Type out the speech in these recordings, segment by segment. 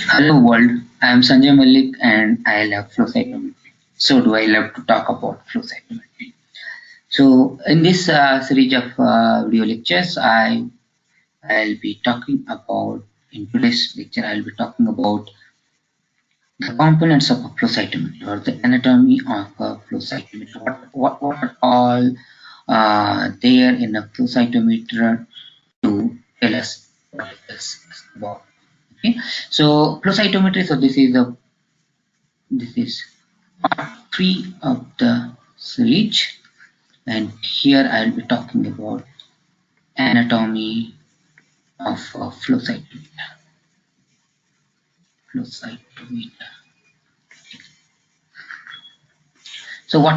Hello world, I am Sanjay Malik and I love flow cytometry. So do I love to talk about flow cytometry. So in this series of video lectures, I'll be talking about, in today's lecture, I'll be talking about the components of a flow cytometer or the anatomy of a flow cytometer. What are all there in a flow cytometer to tell us what it is about. Okay, so flow cytometry. So this is part 3 of the series, and here I'll be talking about anatomy of flow cytometer. So what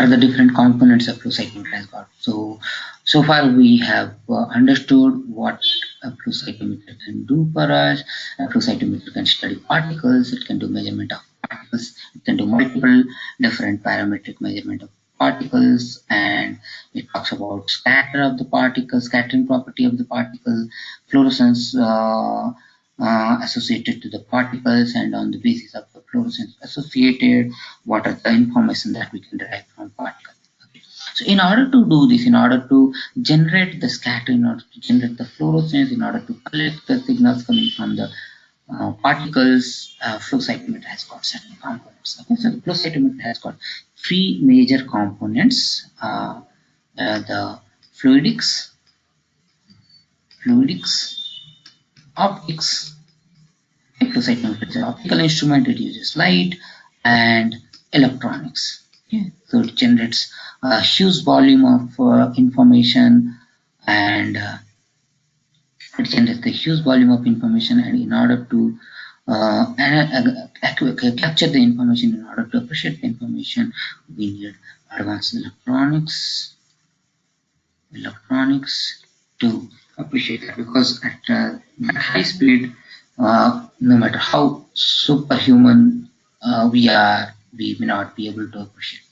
are the different components a flow cytometer has got? So far we have understood what a flow cytometer can do for us. A flow cytometer can study particles. It can do measurement of particles. It can do multiple different parametric measurement of particles, and it talks about scatter of the particles, scattering property of the particle, fluorescence associated to the particles, and on the basis of the fluorescence associated, what are the information that we can derive from particles. Okay. So in order to do this, in order to generate the scatter, in order to generate the fluorescence, in order to collect the signals coming from the particles, flow cytometer has got certain components. Okay, so the flow cytometer has got 3 major components: the fluidics, optics. Flow cytometer is an optical instrument. It uses light and electronics. Okay, so it generates a huge volume of information, and it generates the huge volume of information, and in order to capture the information, in order to appreciate the information, we need advanced electronics to appreciate it, because at that high speed, no matter how superhuman we are, we may not be able to appreciate it.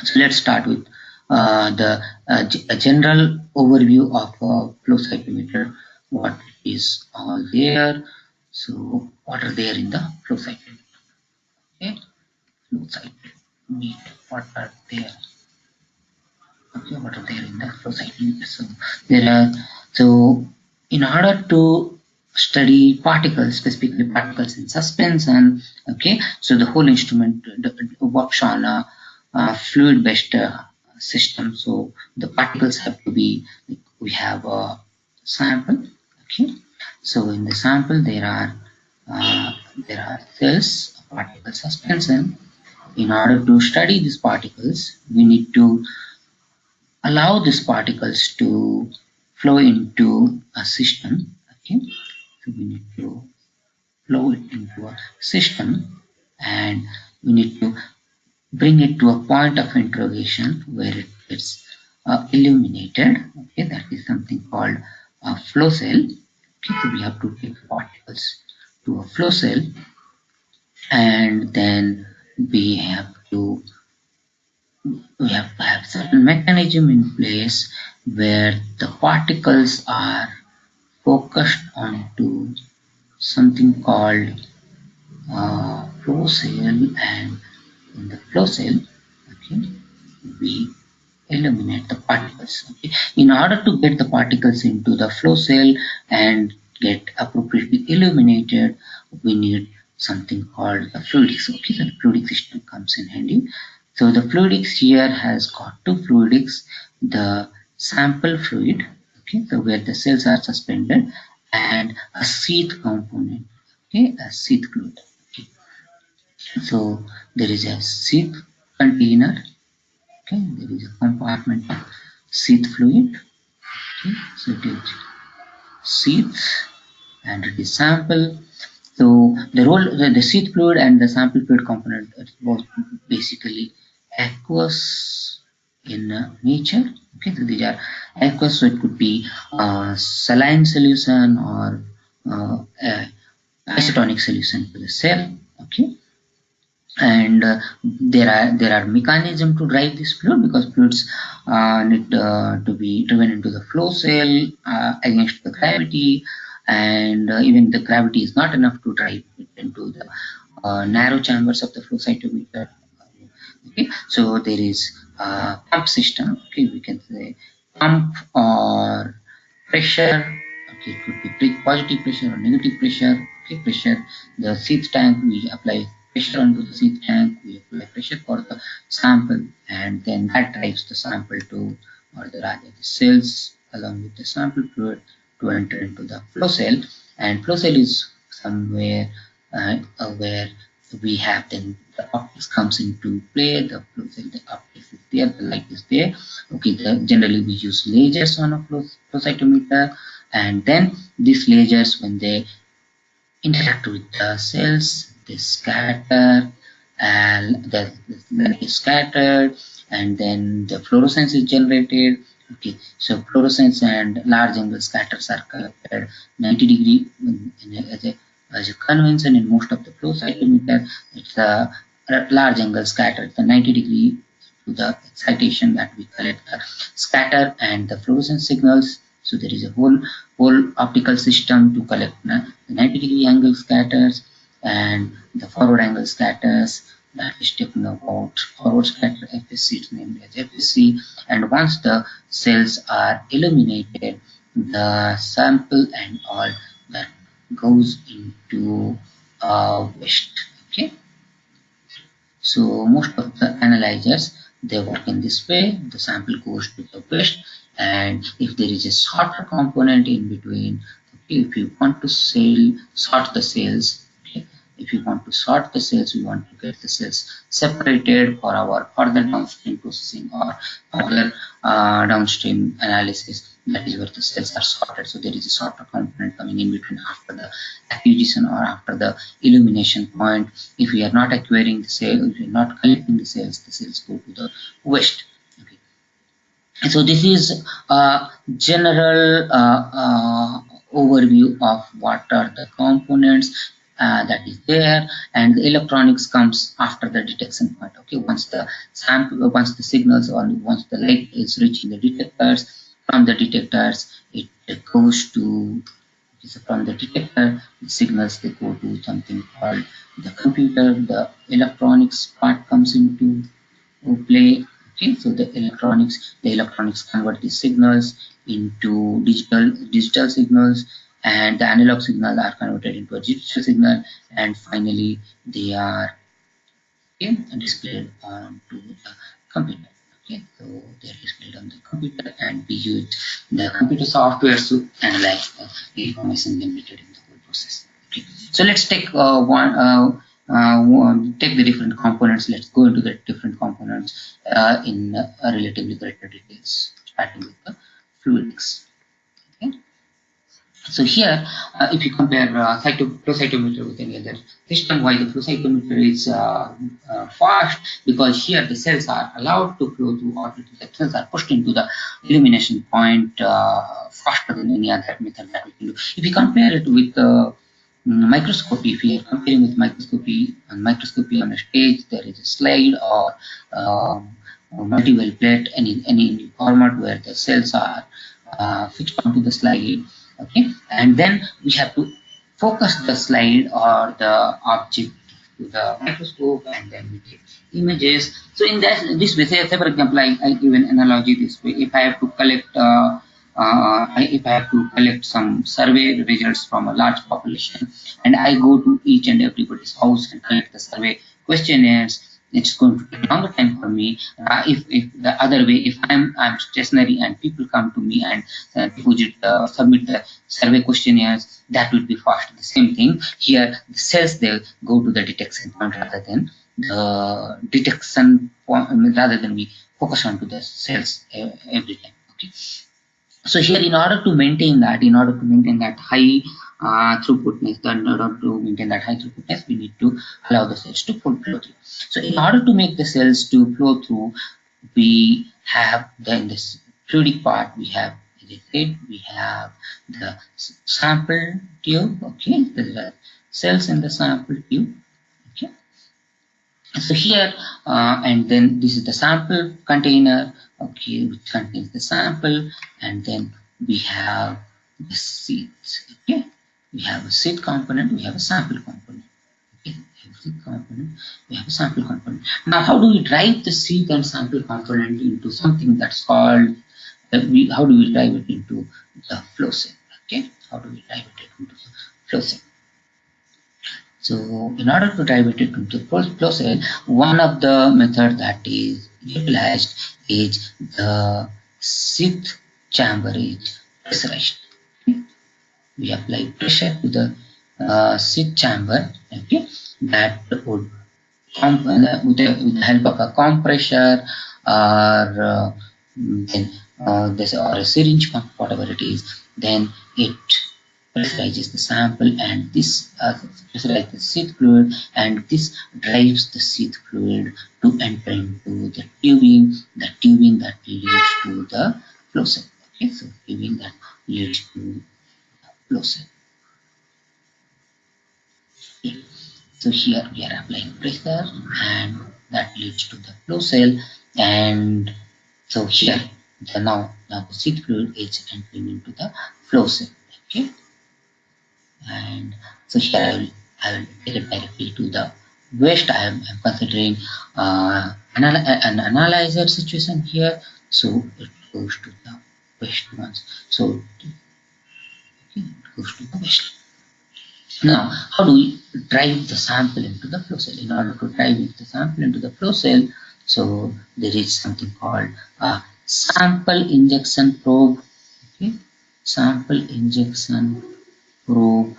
So let's start with a general overview of flow cytometer. What is all there? So what are there in the flow cytometer? Okay, flow cytometer. What are there? Okay, what are there in the flow cytometer? So there are. So in order to study particles, specifically particles in suspension, okay, so the whole instrument works on a fluid-based system. So the particles have to be, we have a sample. Okay, so in the sample there are cells of particle suspension. In order to study these particles, we need to allow these particles to flow into a system. Okay, so we need to flow it into a system, and we need to bring it to a point of interrogation where it gets illuminated. Okay, that is something called a flow cell. Okay, so we have to take particles to a flow cell, and then we have to have certain mechanism in place where the particles are focused onto something called flow cell, and in the flow cell, okay, we illuminate the particles. Okay, in order to get the particles into the flow cell and get appropriately illuminated, we need something called the fluidics. Okay, so the fluidic system comes in handy. So the fluidics here has got 2 fluidics: the sample fluid, okay, so where the cells are suspended, and a sheath component, okay, a sheath fluid. Okay. So there is a sheath container. Okay, there is a compartment of sheath fluid. Okay, so it is sheath and it is sample. So the sheath fluid and the sample fluid component are both basically aqueous in nature. Okay, so these are aqueous, so it could be saline solution or isotonic solution to the cell. Okay, and there are mechanisms to drive this fluid, because fluids need to be driven into the flow cell against the gravity, and even the gravity is not enough to drive it into the narrow chambers of the flow cytometer. Okay, so there is a pump system. Okay, we can say pump or pressure. Okay, it could be positive pressure or negative pressure. Okay, pressure, the seed tank, we apply pressure onto the seed tank, we apply pressure for the sample, and then that drives the sample to, or the rather the cells along with the sample fluid, to enter into the flow cell. And flow cell is somewhere where we have then the optics comes into play. The flow cell, the optics is there, the light is there. Okay, generally we use lasers on a flow cytometer, and then these lasers, when they interact with the cells, they scatter, and then is scattered, and then the fluorescence is generated. Okay, so fluorescence and large angle scatters are collected 90-degree as a convention in most of the flow cytometer. It's a large angle scatter, it's a 90-degree to the excitation that we collect the scatter and the fluorescence signals. So there is a whole optical system to collect the 90-degree angle scatters and the forward angle scatters, that is talking about forward scatter FSC, it's named as FSC. And once the cells are illuminated, the sample and all that goes into waste. Okay, so most of the analyzers, they work in this way. The sample goes to the waste, and if there is a sorter component in between, okay, if you want to sort the cells, okay, if you want to sort the cells, we want to get the cells separated for our further downstream processing or further downstream analysis. That is where the cells are sorted. So there is a sorter component coming in between after the acquisition or after the illumination point. If we are not acquiring the cell, if we are not collecting the cells go to the waste. Okay. So this is a general overview of what are the components that is there, and the electronics comes after the detection point. Okay, once the sample, once the signals, or once the light is reaching the detectors, from the detectors it goes to, so from the detector, the signals, they go to something called the computer. The electronics part comes into play. Okay, so the electronics convert the signals into digital signals, and the analog signals are converted into a digital signal, and finally they are, okay, displayed onto the computer. Okay, so they're displayed on the computer, and we use the computer software to analyze the information generated in the whole process. Okay, so let's take take the different components. Let's go into the different components in relatively greater details, starting with the fluidics. Okay. So here, if you compare flow cytometer with any other system, why the flow cytometer is fast, because here the cells are allowed to flow through, or the cells are pushed into the illumination point faster than any other method that we can do. If you compare it with microscopy, if you are comparing with microscopy on a stage, there is a slide or multi-well plate, any format where the cells are fixed onto the slide. Okay, and then we have to focus the slide or the object to the microscope, and then we take images. So in this way, say for example, I give an analogy this way. If I have to collect if I have to collect some survey results from a large population, and I go to each and everybody's house and collect the survey questionnaires, it's going to take longer time for me. If the other way, if I'm stationary and people come to me and submit the survey questionnaires, that would be fast. The same thing here, the cells, they go to the detection point rather than the detection point, rather than we focus on to the cells every time. Okay. So here, in order to maintain that high throughputness, we need to allow the cells to flow through. So in order to make the cells to flow through, we have then this fluidic part. We have, as I said, we have the sample tube. Okay, there are cells in the sample tube. Okay, So here, and then this is the sample container, okay, which contains the sample, and then we have the seeds, okay. We have a seed component, we have a sample component, okay. We have a seed component, we have a sample component. Now, how do we drive the seed and sample component into something that's called, how do we drive it into the flow cell, okay? How do we drive it into the flow cell? So in order to drive it into the flow cell, one of the method that is utilized is the seed chamber is pressurized. Okay? We apply pressure to the seed chamber, okay, that would with the help of a compressor or then this or a syringe pump, whatever it is, then it pressurizes the sample, and this pressurizes the seed fluid, and this drives the seed fluid to enter into the tubing that leads to the flow cell. Okay, so tubing that leads to flow cell. Okay. So here we are applying pressure, and that leads to the flow cell, and so here now the seed fluid is entering into the flow cell. Okay, and so here I will take it directly to the waste. I'm considering an analyzer situation here, so it goes to the waste ones. So okay, it goes to the waste. Now, how do we drive the sample into the flow cell? In order to drive the sample into the flow cell, so there is something called a sample injection probe. Okay, sample injection probe,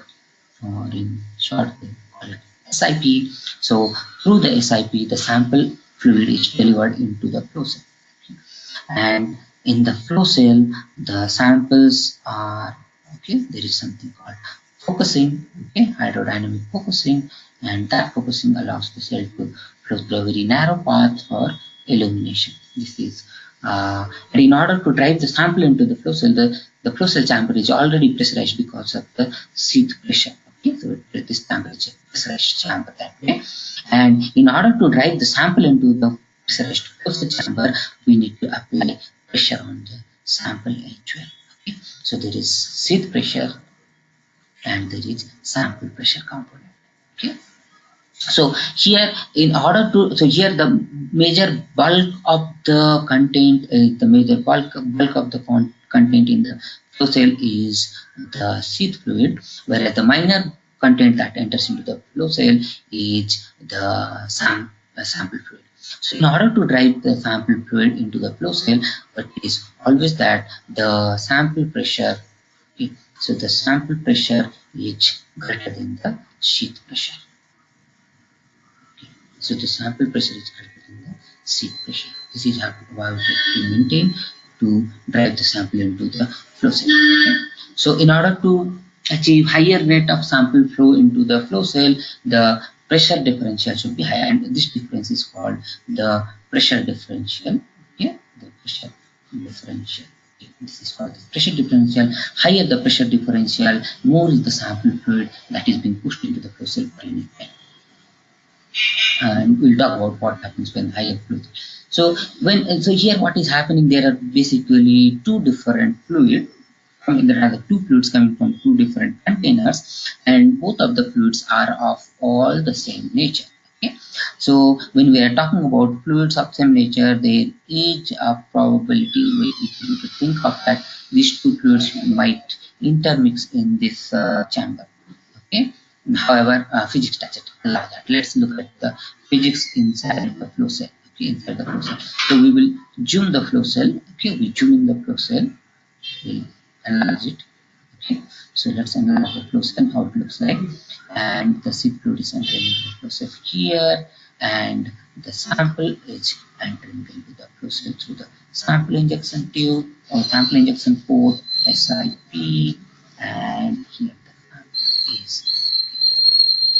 or in short, they call it SIP. So through the SIP, the sample fluid is delivered into the flow cell. And in the flow cell, the samples are, okay, there is something called focusing, okay, hydrodynamic focusing, and that focusing allows the cell to flow through a very narrow path for illumination. This is and in order to drive the sample into the flow cell, the flow cell chamber is already pressurized because of the seed pressure. Okay, so this chamber is a pressurized chamber that way. And in order to drive the sample into the pressurized flow cell chamber, we need to apply pressure on the sample as well. Okay, so there is seed pressure and there is sample pressure component. Okay, so here in order to, so here the major bulk of the content, the major bulk of the content in the flow cell is the seed fluid, whereas the minor content that enters into the flow cell is the sample fluid. So in order to drive the sample fluid into the flow cell, it is always that the sample pressure, okay, so the sample pressure is greater than the sheath pressure. So the sample pressure is greater than the seed pressure. This is how we have to maintain to drive the sample into the flow cell. Okay? So in order to achieve higher rate of sample flow into the flow cell, the pressure differential should be higher, and this difference is called the pressure differential. Okay, the pressure differential. Okay, this is called the pressure differential. Higher the pressure differential, more is the sample fluid that is being pushed into the flow cell per unit time. And we'll talk about what happens when higher fluid. So so here what is happening, there are basically two different fluid. There are two fluids coming from two different containers, and both of the fluids are of all the same nature. Okay, so when we are talking about fluids of same nature, there is a probability, if you think of that, these two fluids might intermix in this chamber. Okay, however, physics doesn't allow that. Let's look at the physics inside the flow cell. Okay, inside the flow cell. So we will zoom the flow cell. Okay, we zoom in the flow cell. We'll analyze it. Okay, so let's analyze the flow cell, how it looks like, and the seed fluid is entering into the flow cell here, and the sample is entering into the flow cell through the sample injection tube or sample injection port SIP, and here the sample is.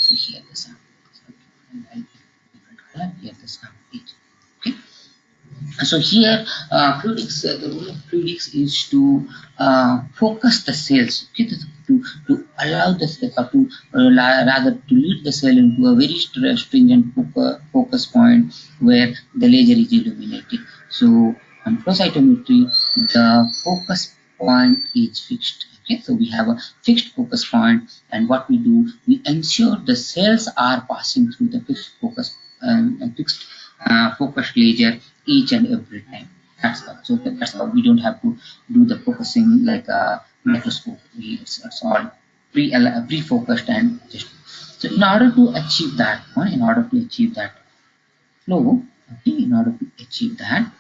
So here the sample is. Okay, and different color. Here the sample is. Okay. So here, the role of fluidics is to focus the cells, okay, to allow the cell or to rather to lead the cell into a very stringent focus point where the laser is illuminated. So on flow cytometry, the focus point is fixed. Okay, so we have a fixed focus point, and what we do, we ensure the cells are passing through the fixed focused laser each and every time. That's how we don't have to do the focusing like a microscope. It's all pre-focused and just. So in order to achieve that one, in order to achieve that flow, okay, in order to achieve that,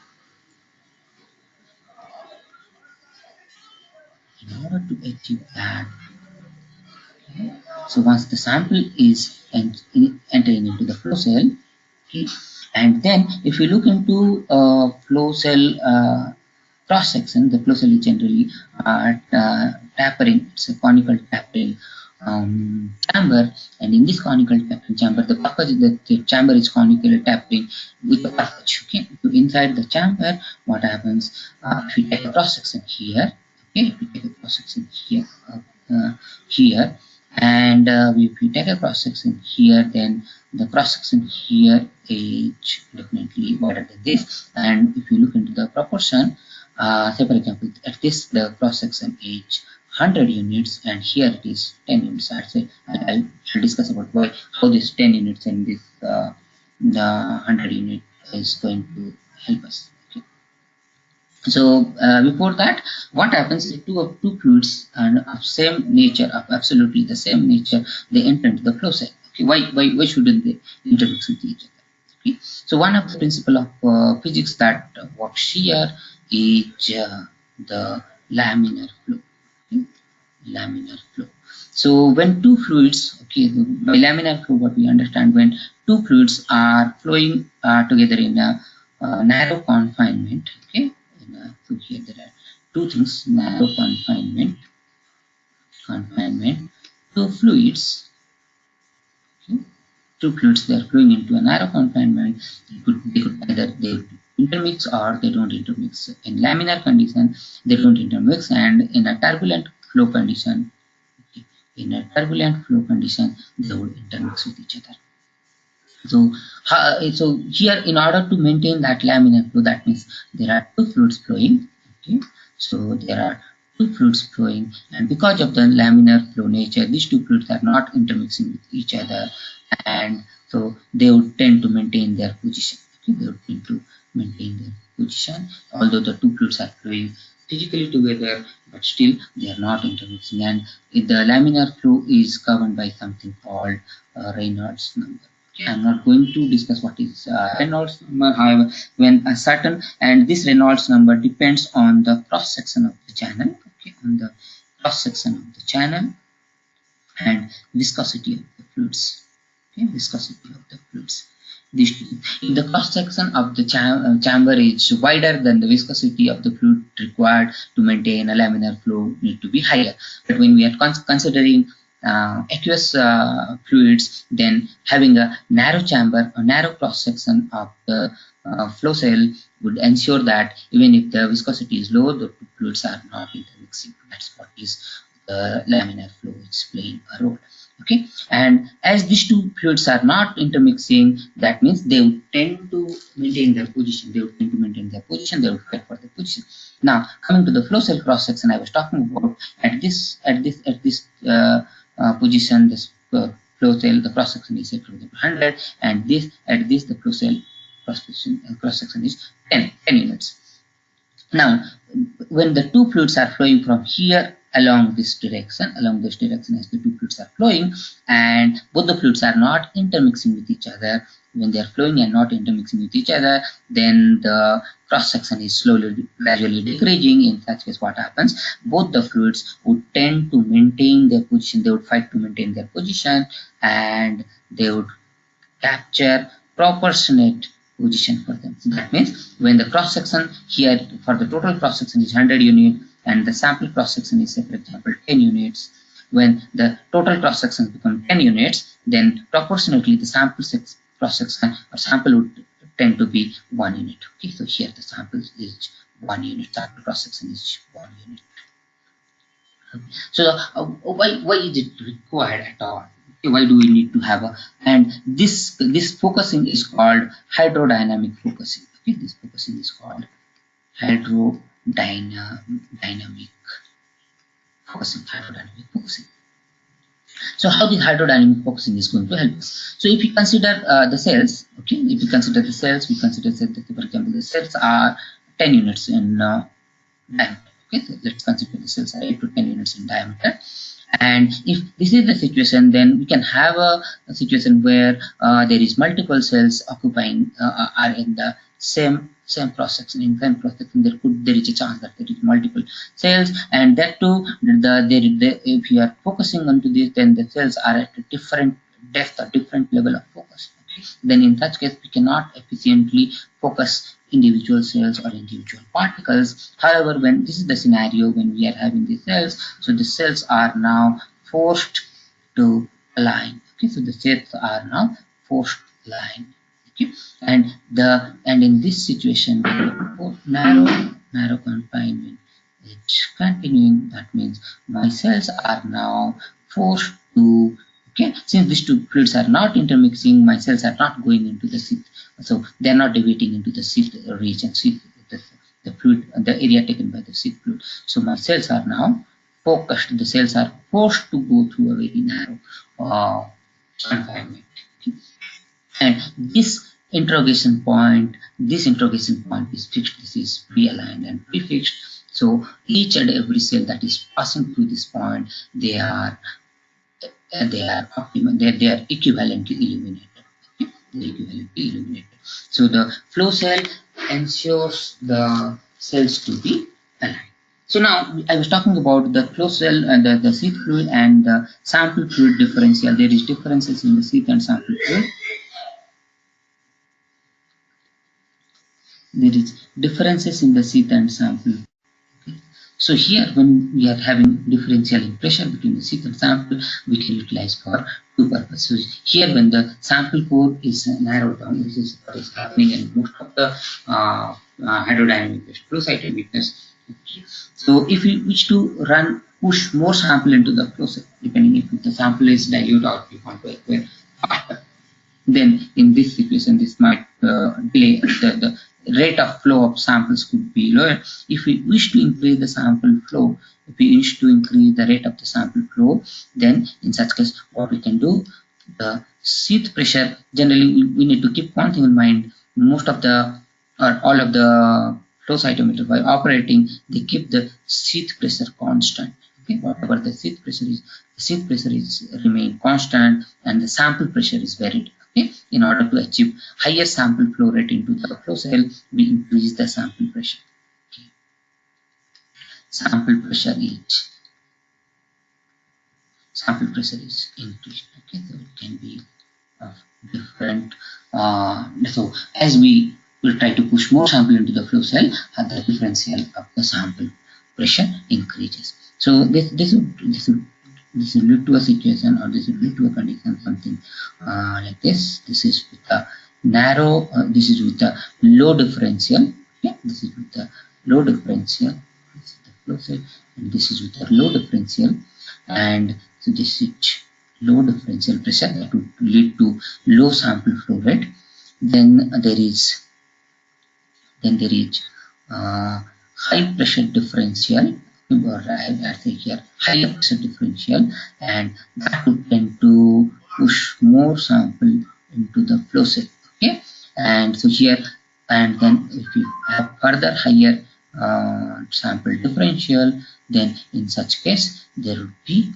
in order to achieve that, okay, so once the sample is entering into the flow cell, okay, and then if you look into flow cell cross section, the flow cell is generally tapering. It's a conical tapering chamber, and in this conical tapering chamber, the purpose is that the chamber is conical tapering with the purpose. Okay, so inside the chamber, what happens if we take a cross section here? Okay, if we take a cross section here, here, and if we take a cross section here, then the cross section here is definitely wider than this. And if you look into the proportion, say for example, at this the cross section is 100 units, and here it is 10 units. I'll discuss about why how this 10 units and this the 100 unit is going to help us. Okay. So before that, what happens is two fluids and of same nature, of absolutely the same nature, they enter into the flow cell. Okay, why shouldn't they intermix with each other? Okay, so one of the principle of physics that works here is the laminar flow. Okay, laminar flow. So when two fluids, okay, by laminar flow, what we understand when two fluids are flowing together in a narrow confinement. Okay, so here there are two things: narrow confinement, two fluids. Okay, two fluids, they are flowing into a narrow confinement. They could either they intermix or they don't intermix. In laminar condition, they don't intermix, and in a turbulent flow condition, okay, in a turbulent flow condition, they would intermix with each other. So here, in order to maintain that laminar flow, that means there are two fluids flowing. Okay, so there are two fluids flowing, and because of the laminar flow nature, these two fluids are not intermixing with each other, and so they would tend to maintain their position. Okay, they would tend to maintain their position, although the two fluids are flowing physically together, but still they are not intermixing, and the laminar flow is governed by something called Reynolds number. I'm not going to discuss what is Reynolds number. However, when a certain, and this Reynolds number depends on the cross section of the channel, okay, on the cross section of the channel and viscosity of the fluids. Okay, viscosity of the fluids. If the cross section of the chamber is wider, than the viscosity of the fluid required to maintain a laminar flow need to be higher. But when we are considering aqueous fluids, then having a narrow chamber, a narrow cross section of the flow cell would ensure that even if the viscosity is low, the fluids are not intermixing. That's what is the laminar flow is playing a role. Okay, and as these two fluids are not intermixing, that means they would tend to maintain their position. They would tend to maintain their position. They would fight for their position. Now, coming to the flow cell cross section, I was talking about at this position, this flow cell, the cross section is set for 100, and at this the flow cell cross section is 10 units. Now, when the two fluids are flowing from here along this direction as the two fluids are flowing, and both the fluids are not intermixing with each other, when they are flowing and not intermixing with each other, then the cross section is slowly, gradually decreasing. In such case, what happens? Both the fluids would tend to maintain their position. They would fight to maintain their position, and they would capture proportionate position for them. So that means when the cross section here for the total cross section is 100 units and the sample cross section is, say, for example, 10 units, when the total cross section becomes 10 units, then proportionately the sample cross section or sample would tend to be 1 unit. Okay, so here the sample is 1 unit, sample cross section is 1 unit. So why is it required at all? Okay, why do we need to have a, and this focusing is called hydrodynamic focusing. Okay, this focusing is called hydrodynamic focusing. So how the hydrodynamic focusing is going to help us? So if you consider the cells, okay, if you consider the cells, we consider that, for example, the cells are 10 units in diameter. Okay, so let's consider the cells are 8 to 10 units in diameter. And if this is the situation, then we can have a situation where there is multiple cells occupying are in the same cross section. In same cross section, there is a chance that there is multiple cells, and that too, if you are focusing onto this, then the cells are at a different depth or different level of focus. Okay? Then in such case, we cannot efficiently focus individual cells or individual particles. However, when this is the scenario when we are having the cells, so the cells are now forced to align. Okay, so the cells are now forced to align. Okay, and in this situation, narrow confinement is continuing. That means my cells are now forced to. Okay, since these two fluids are not intermixing, my cells are not going into the sheath, so they are not deviating into the sheath region, the fluid, the area taken by the sheath fluid. So my cells are now focused. The cells are forced to go through a very narrow confinement. Okay. And this interrogation point is fixed. This is pre-aligned and prefixed. So each and every cell that is passing through this point, they are optimal. They are equivalently illuminated. Okay? They are equivalently illuminated. So the flow cell ensures the cells to be aligned. So now I was talking about the flow cell and the sheath fluid and the sample fluid differential. There is differences in the sheath and sample fluid. There is differences in the sheath and sample. Okay. So here, when we are having differential in pressure between the sheath and sample, we can utilize for two purposes. So here, when the sample core is narrowed down, this is what is happening in most of the hydrodynamic flow cytometers. Okay. So if we wish to push more sample into the flow cell, depending if the sample is dilute or if we want to acquire faster, then in this situation, this might delay the rate of flow of samples could be lower. If we wish to increase the sample flow, if we wish to increase the rate of the sample flow, then in such case, what we can do, the sheath pressure, generally we need to keep one thing in mind. Most of the or all of the flow cytometer by operating, they keep the sheath pressure constant. Okay, whatever the sheath pressure is remain constant, and the sample pressure is varied. Okay, in order to achieve higher sample flow rate into the flow cell, we increase the sample pressure. Okay. Sample pressure is increased. Okay, so it can be of different. So as we will try to push more sample into the flow cell, the differential of the sample pressure increases. So this will lead to a situation, or this will lead to a condition, something like this. This is with the narrow. This is with the low differential. Okay, this is with the low differential. This is the flow cell, and this is with the low differential, and so this is low differential pressure that would lead to low sample flow rate. Then there is high pressure differential, or I say here higher pressure differential, and that would tend to push more sample into the flow cell. Okay, and so here, and then if you have further higher sample differential, then in such case there would be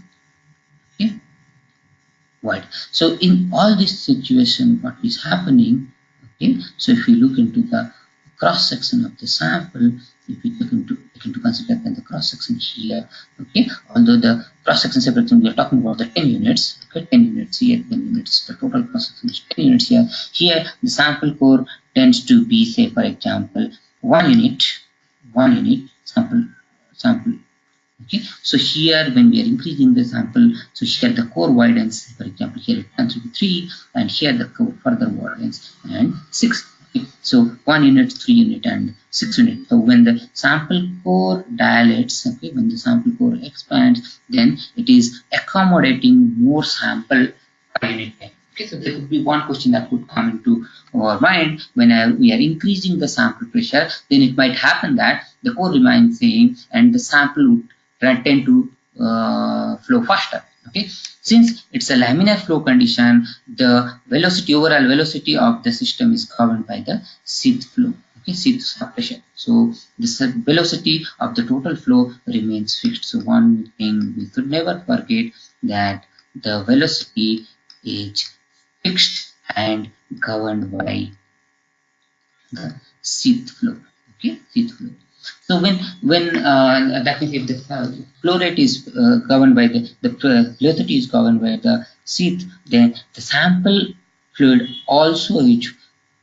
wide. So in all this situation, what is happening? Okay, so if you look into the cross section of the sample, if we take into consider then the cross section here, okay, although the cross section separation we are talking about the 10 units, okay, 10 units here, 10 units, the total cross section is 10 units here. Here the sample core tends to be, say for example, 1 unit sample. Okay, so here when we are increasing the sample, so here the core widens, for example, here it turns to be 3, and here the core further widens and 6. So 1 unit, 3 unit, and 6 unit. So when the sample core dilates, okay, when the sample core expands, then it is accommodating more sample per unit time. Okay, so there could be one question that could come into our mind when we are increasing the sample pressure. Then it might happen that the core remains same and the sample would tend to flow faster. Okay, since it's a laminar flow condition, the overall velocity of the system is governed by the seeth flow. Okay, seeth pressure. So the velocity of the total flow remains fixed. So one thing we should never forget, that the velocity is fixed and governed by the seeth flow. Okay, seeth flow. So when that means if the flow rate is governed by the velocity is governed by the seeth, then the sample fluid also is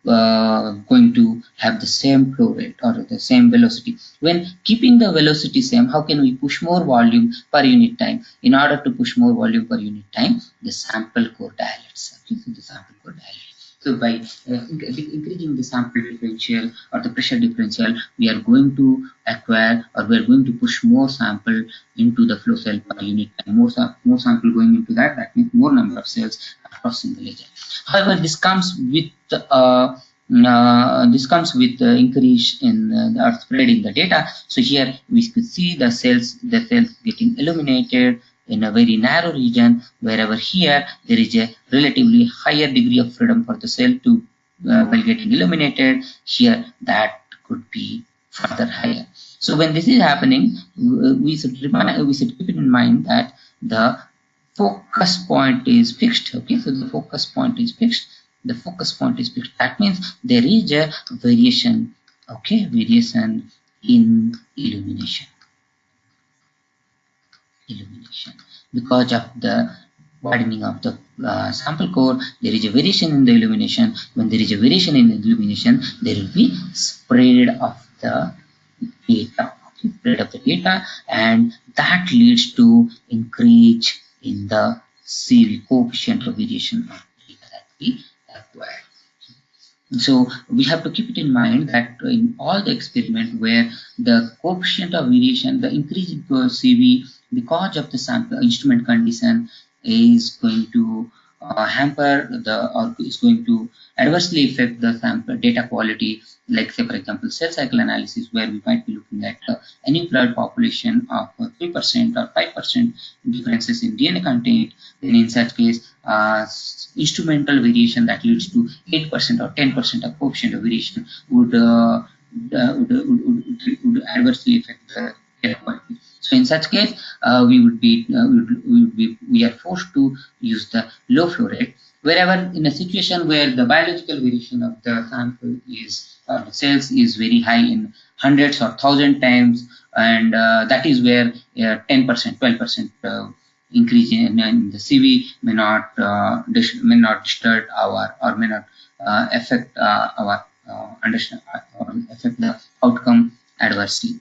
going to have the same flow rate or the same velocity. When keeping the velocity same, how can we push more volume per unit time? In order to push more volume per unit time, the sample core dilates. Okay, so the sample core dilates. So by increasing the sample differential or the pressure differential, we are going to acquire, or we are going to push more sample into the flow cell per unit time. More sample going into that. That means more number of cells are crossing the ledger. However, this comes with increase in or spread in the data. So here we could see the cells getting illuminated in a very narrow region, wherever here there is a relatively higher degree of freedom for the cell to while getting illuminated. Here that could be further higher. So when this is happening, we should keep it in mind that the focus point is fixed. Okay, so the focus point is fixed. The focus point is fixed. That means there is a variation. Okay, variation in illumination. Because of the widening of the sample core, there is a variation in the illumination. When there is a variation in the illumination, there will be spread of the data. Spread of the data, and that leads to increase in the CV, coefficient of variation of data that we acquire. So we have to keep it in mind that in all the experiment where the coefficient of variation, the increase in CV because of the sample instrument condition is going to hamper or is going to adversely affect the sample data quality. Like say for example cell cycle analysis, where we might be looking at any blood population of 3% or 5% differences in DNA content. Then in such case, instrumental variation that leads to 8% or 10% of coefficient of variation would adversely affect the data quality. So in such case, we are forced to use the low flow rate. Wherever in a situation where the biological variation of the sample is the cells is very high in hundreds or thousand times, and that is where 10%, 12% increase in the CV may not disturb our, or may not affect our understand or affect the outcome adversely.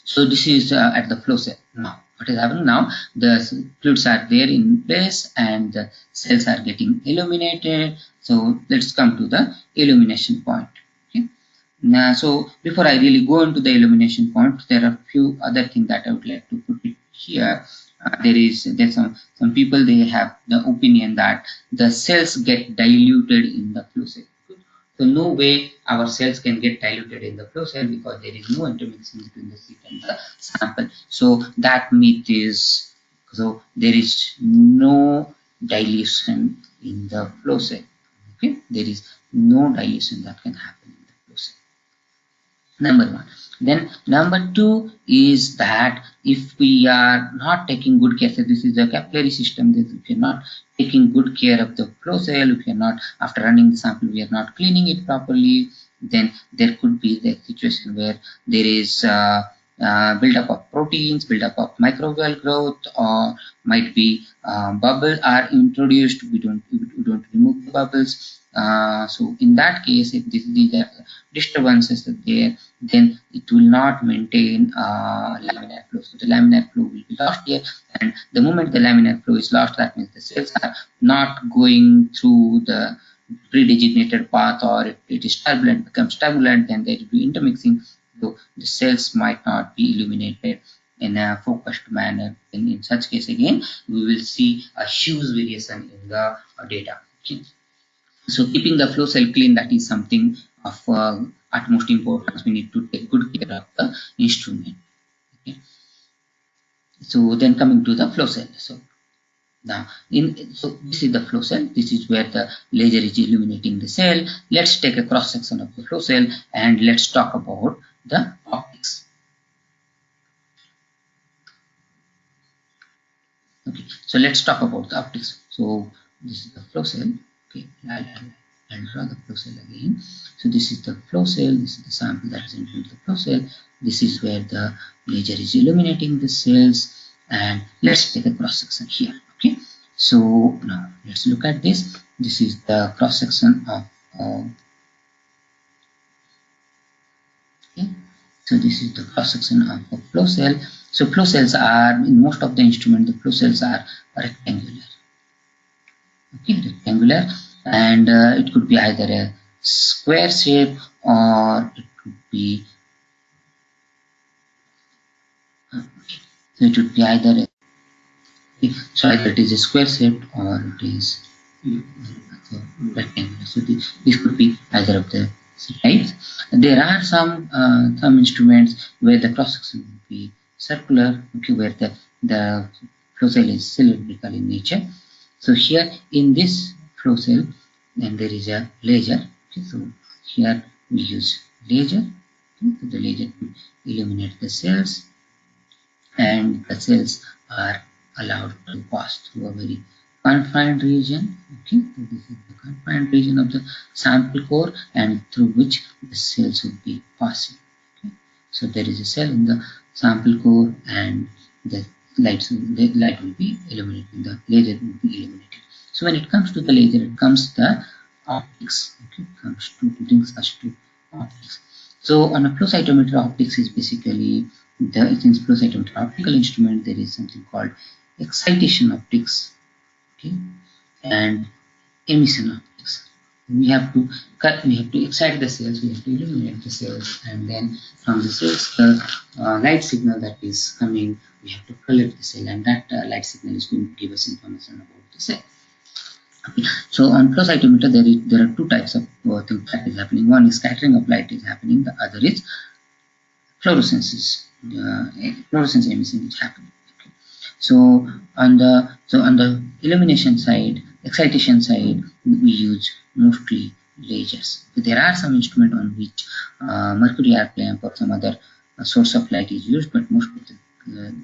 So this is at the flow cell. Now what is happening now? The fluids are there in place and the cells are getting illuminated. So let's come to the illumination point. Okay. Now, so before I really go into the illumination point, there are a few other things that I would like to put it here. There's some people, they have the opinion that the cells get diluted in the flow cell. So no way our cells can get diluted in the flow cell because there is no intermixing between the seed and the sample. So that myth is, so there is no dilution in the flow cell. Okay, there is no dilution that can happen in the flow cell. Number one. Then number two is that if we are not taking good care, so this is a capillary system, if you're not taking good care of the flow cell, if you're not, after running the sample, we are not cleaning it properly, then there could be the situation where there is build-up of proteins, build-up of microbial growth, or might be bubbles are introduced. We don't remove the bubbles. So in that case, if these are disturbances are there, then it will not maintain laminar flow. So the laminar flow will be lost here, and the moment the laminar flow is lost, that means the cells are not going through the predesignated path, or if it is turbulent, becomes turbulent, then there will be intermixing. So the cells might not be illuminated in a focused manner. In such case, again, we will see a huge variation in the data. Okay. So keeping the flow cell clean, that is something of utmost importance. We need to take good care of the instrument. Okay. So then coming to the flow cell. So now, so this is the flow cell. This is where the laser is illuminating the cell. Let's take a cross section of the flow cell and let's talk about the optics. Okay, so let's talk about the optics. So this is the flow cell. Okay, I'll draw the flow cell again. So this is the flow cell. This is the sample that is into the flow cell. This is where the laser is illuminating the cells, and let's take a cross section here. Okay, so now let's look at this. This is the cross section of okay. So this is the cross section of a flow cell. So flow cells are, in most of the instrument, the flow cells are rectangular. Okay, rectangular, and it could be either a square shape or it could be so it would be either so either it is a square shape or it is rectangular. So this could be either of the types. There are some instruments where the cross section would be circular, okay, where the flow cell is cylindrical in nature. So here in this flow cell, then there is a laser. Okay, so here we use laser. Okay, so the laser to illuminate the cells, and the cells are allowed to pass through a very confined region. Okay, so this is the confined region of the sample core, and through which the cells would be passing. Okay, so there is a cell in the sample core, and the light will be illuminating. The laser will be illuminated. So when it comes to the laser, it comes the optics. Okay, it brings us to optics. So on a flow cytometer, optics is basically since flow cytometer optical instrument, there is something called excitation optics, okay, and emission optics. We have to excite the cells, we have to illuminate the cells, and then from the cells, the light signal that is coming, we have to collect the cell, and that light signal is going to give us information about the cell. Okay. So on flow cytometer, there are two types of things that is happening. One is scattering of light is happening. The other is fluorescence emission is happening. Okay. So on the illumination side, excitation side, we use mostly lasers. There are some instruments on which mercury arc lamp or some other source of light is used, but most of the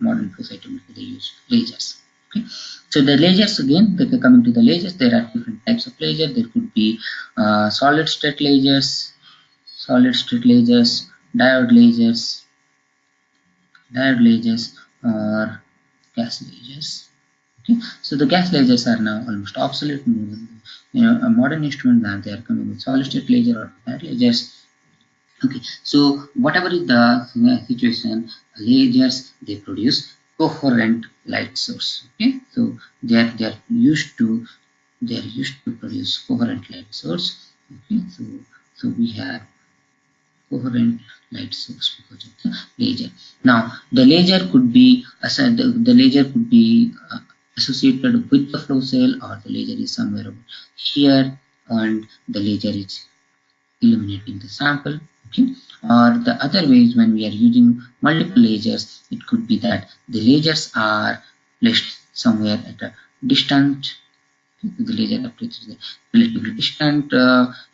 modern flow cytometer, they use lasers. Okay. So the lasers, again, coming to the lasers, there are different types of lasers. There could be solid state lasers, diode lasers, or gas lasers. Okay. So the gas lasers are now almost obsolete. A modern instrument now they are coming with solid state laser or diode lasers. Okay, so whatever is the situation, lasers, they produce coherent light source. Okay, so they are used to produce coherent light source. Okay, so we have coherent light source because of the laser. Now the laser could be associated with the flow cell, or the laser is somewhere over here, and the laser is illuminating the sample. Okay, or the other way is when we are using multiple lasers, it could be that the lasers are placed somewhere at a distant, the laser approach is a relatively distant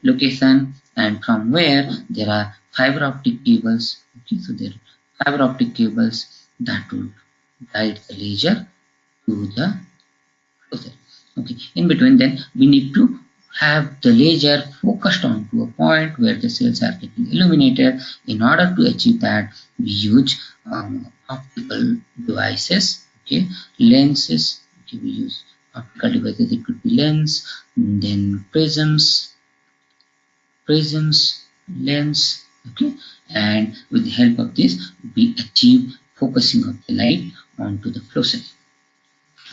location, and from where there are fiber optic cables. Okay, so there are fiber optic cables that will guide the laser to the process. Okay, in between, then we need to have the laser focused onto a point where the cells are getting illuminated. In order to achieve that, we use optical devices, okay, lenses. Okay, we use optical devices. It could be lens, then prisms, lens. Okay, and with the help of this, we achieve focusing of the light onto the flow cell.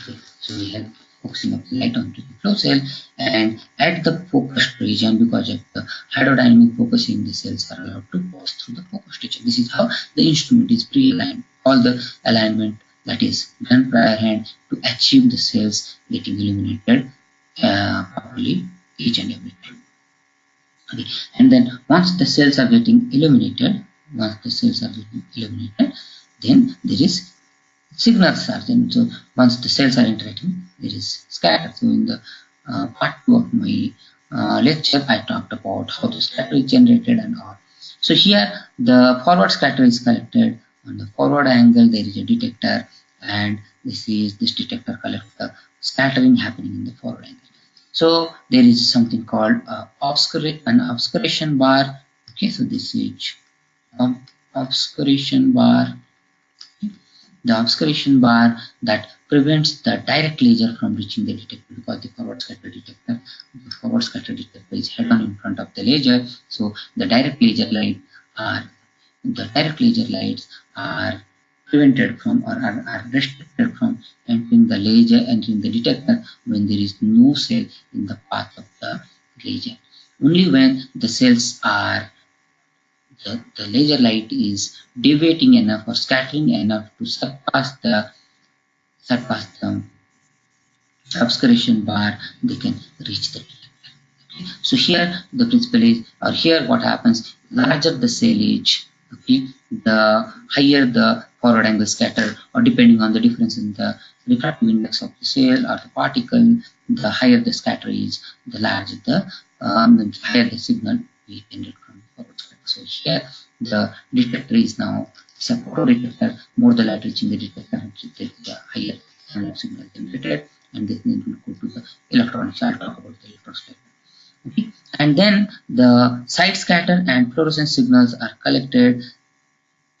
Okay, so we have focusing of the light onto the flow cell, and at the focused region, because of the hydrodynamic focusing, the cells are allowed to pass through the focused region. This is how the instrument is pre-aligned. All the alignment that is done prior hand to achieve the cells getting illuminated properly each and every time. Okay, and then once the cells are getting illuminated, then there is signals are then. So once the cells are interacting, there is scatter. So in the part 2 of my lecture, I talked about how the scatter is generated and all. So here the forward scatter is collected on the forward angle. There is a detector, and this detector collects the scattering happening in the forward angle. So there is something called an obscuration bar. Okay, so this is obscuration bar. The obscuration bar that prevents the direct laser from reaching the detector, because the forward scatter detector is head on in front of the laser. So the direct laser lights are prevented from, or are restricted from entering the detector when there is no cell in the path of the laser. Only when the cells are the laser light is deviating enough or scattering enough to surpass the obscuration bar, they can reach the detector. Okay. So here the principle is, or here what happens, larger the cell is, okay, the higher the forward angle scatter, or depending on the difference in the refractive index of the cell or the particle, the higher the scatter is, the larger the higher the signal we generate from the forward scatter. So here the detector is now, it's a photo detector. More the light reaching the detector, the higher signal generated, and this will go to the electronics. I'll talk about the electrostatic. Okay, and then the side scatter and fluorescence signals are collected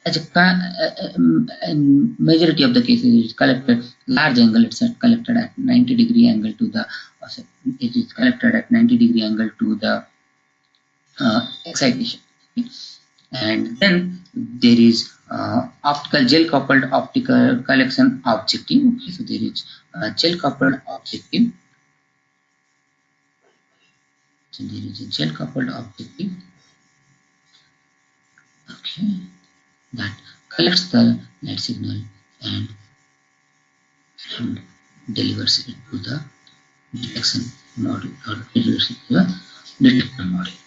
as in majority of the cases. It is collected large angle. It's collected at 90-degree angle to the. It is collected at 90-degree angle to the excitation. Okay. And then there is optical gel coupled optical collection objective. Okay, so there is gel coupled objective. So there is a gel coupled objective, okay, that collects the light signal and delivers it to the detection module, or delivers it to the detector module.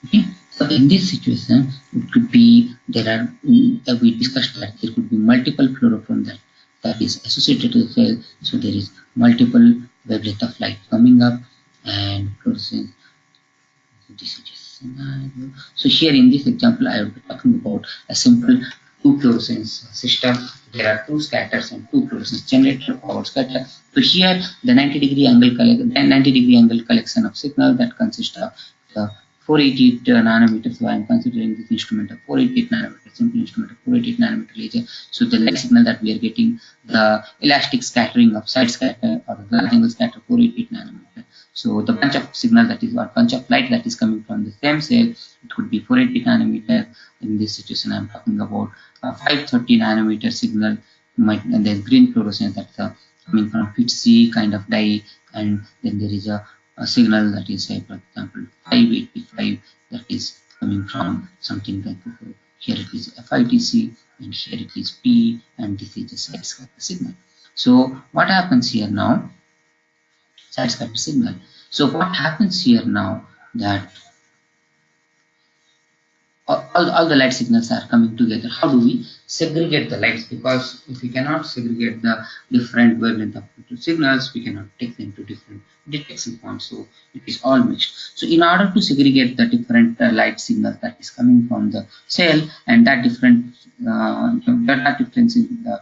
Okay. So in this situation, it could be, there are, we discussed that there could be multiple fluorophore that is associated to the cell. So there is multiple wavelength of light coming up, and fluorescence. This is just scenario. So here in this example, I will be talking about a simple two fluorescence system. There are two scatters and two fluorescence generator forward scatter. So here the 90-degree angle collection of signal that consists of the 488 nanometers. So I am considering this instrument of 488 nanometer, simple instrument of 488 nanometer laser. So the light signal that we are getting, the elastic scattering of side scatter or the large angle scatter 488 nanometer. So the bunch of signal that is, or bunch of light that is coming from the same cell, it could be 480 nanometer. In this situation, I'm talking about 530 nanometer signal. And there's green fluorescence that's coming from FITC kind of dye, and then there is a signal that is, say, for example, 585 that is coming from something like here it is FITC, and here it is P, and this is just side scatter signal. So what happens here now? Side scatter signal. So what happens here now, that all the light signals are coming together. How do we segregate the lights? Because if we cannot segregate the different wavelength of signals, we cannot take them to different detection points. So it is all mixed. So in order to segregate the different light signals that is coming from the cell, and that difference in the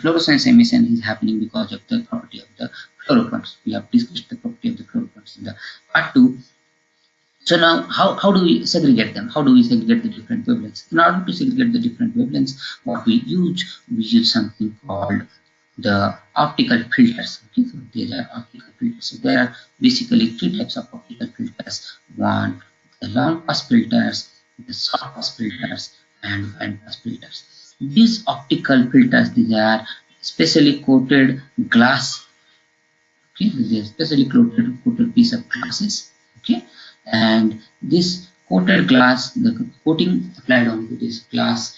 fluorescence emission is happening because of the property of the fluorophores. We have discussed the property of the fluorophores in the part 2. So now, how do we segregate them? How do we segregate the different wavelengths? In order to segregate the different wavelengths, what we use something called the optical filters. Okay, so these are optical filters. So there are basically three types of optical filters. One, the long pass filters, the short pass filters, and band pass filters. These optical filters, these are specially coated glass Okay, this is especially coated piece of glasses. Okay, and this coated glass, the coating applied onto this glass,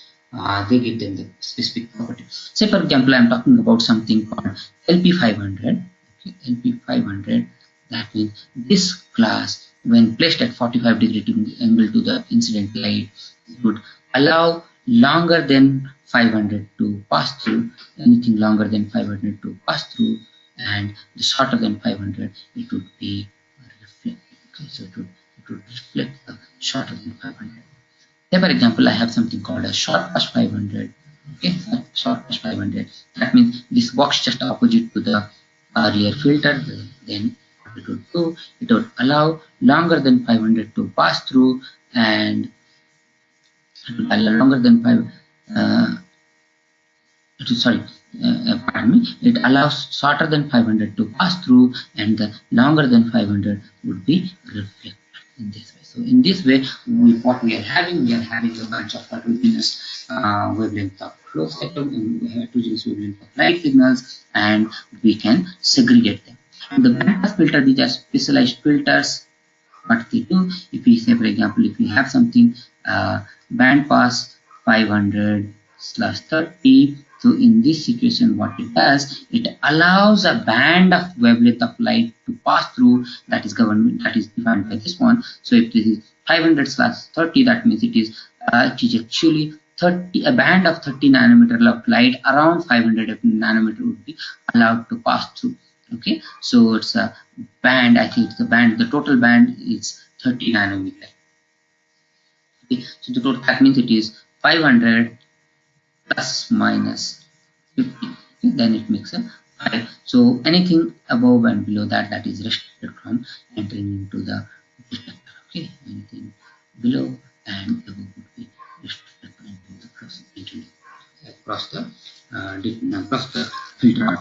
they give them the specific property. Say for example, I'm talking about something called LP500. Okay, LP500. That means this glass, when placed at 45-degree angle to the incident light, it would allow longer than 500 to pass through. Anything longer than 500 to pass through, and the shorter than 500, it would be reflect. Okay, so it would reflect the shorter than 500. Say for example, I have something called a short pass 500. Okay, short pass 500. That means this works just opposite to the earlier filter. Then what it would do, it would allow longer than 500 to pass through, and it would allow longer than 5. Sorry, pardon me. It allows shorter than 500 to pass through, and the longer than 500 would be reflected in this way. So in this way, what we are having a bunch of heterogeneous wavelength of flow spectrum and heterogeneous wavelength of light signals, and we can segregate them. And the bandpass filter, these are specialized filters. What they do, if we say for example, if we have something bandpass 500/30, so in this situation what it does, it allows a band of wavelength of light to pass through, that is defined by this one. So if this is 500/30, that means it is actually 30, a band of 30 nanometer of light around 500 nanometer would be allowed to pass through. Okay, so it's a band, I think the band, the total band is 30 nanometer. Okay, so the total, that means it is 500 plus minus 50. Okay, then it makes a 5. So anything above and below that, that is restricted from entering into the detector. Okay, anything below and above would be restricted from entering the across the filter.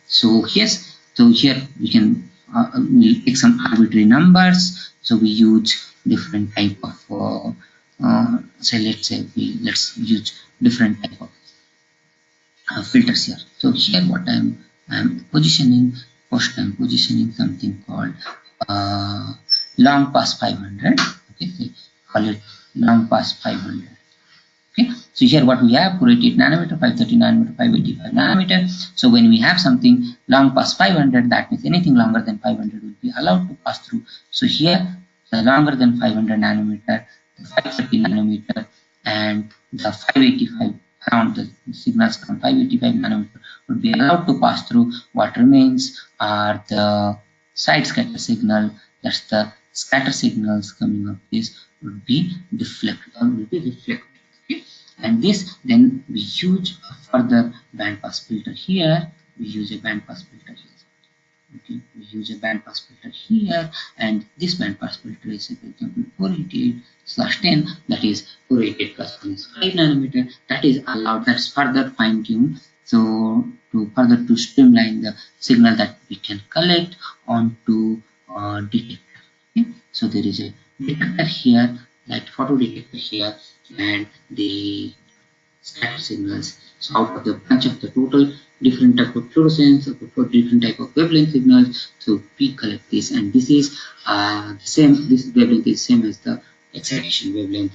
So yes, so here we can we'll take some arbitrary numbers. So we use different type of say let's use different type of filters here. So here what I'm positioning, first I'm positioning something called long pass 500. Okay, so call it long pass 500. Okay, so here what we have, 488 nanometer, 530 nanometer, 585 nanometer. So when we have something long past 500, that means anything longer than 500 will be allowed to pass through. So here the longer than 500 nanometer, the 530 nanometer, and the 585, around the signals from 585 nanometer would be allowed to pass through. What remains are the side scatter signal. That's the scatter signals coming up. This would be deflected or will be reflected. Okay. And this, then we use a further bandpass filter here. We use a bandpass filter here. Okay, we use a bandpass filter here, and this bandpass filter is, for example, 488/10. That is 488 plus 1 is 5 nanometer. That is allowed. That's further fine-tuned. So to streamline the signal that we can collect onto detector. Okay? So there is a detector here, like photo detector here, and the scatter signals. So out of the bunch of the total different type of fluorescence, different type of wavelength signals, so we collect this, and this is the same. This wavelength is same as the excitation wavelength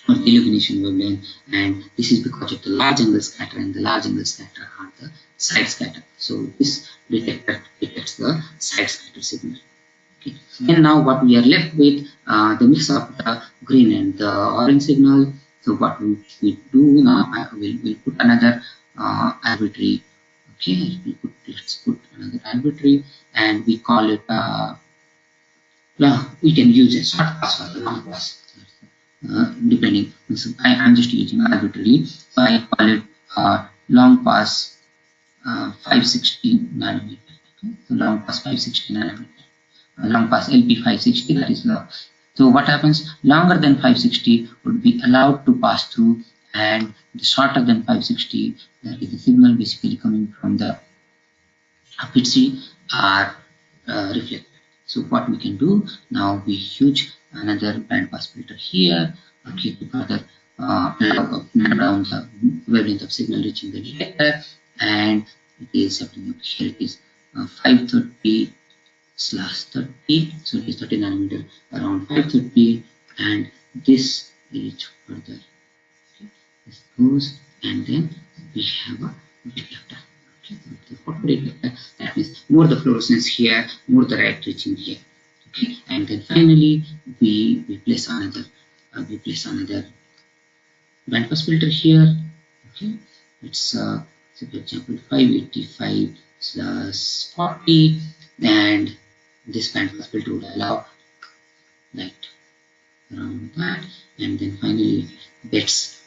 or the illumination wavelength, and this is because of the large angle scatter, and the large angle scatter are the side scatter. So this detector detects the side scatter signal. Okay. And now what we are left with, the mix of the green and the orange signal. So what we do now, we'll put another arbitrary. Okay, let's put another arbitrary, and we call it. We can use a short pass or a long pass, depending. So I'm just using arbitrarily. So I call it long pass 560 nanometer. Okay? So long pass 560 nanometer. Long pass LP 560, that is long. So what happens, longer than 560 would be allowed to pass through, and the shorter than 560, that is the signal basically coming from the PTC, are reflected. So what we can do now, we use another bandpass filter here, okay, to further down the wavelength of signal reaching the detector, and it is happening here. It is 530 slash 30, so it is 30 nanometer around 530, and this is further. Okay, this goes, and then we have a detector. Okay, so the photo detector, that means more the fluorescence here, more the light reaching here. Okay, and then finally we place another bandpass filter here. Okay, it's so for example 585 slash 40, and this bandpass filter would allow light around that, and then finally it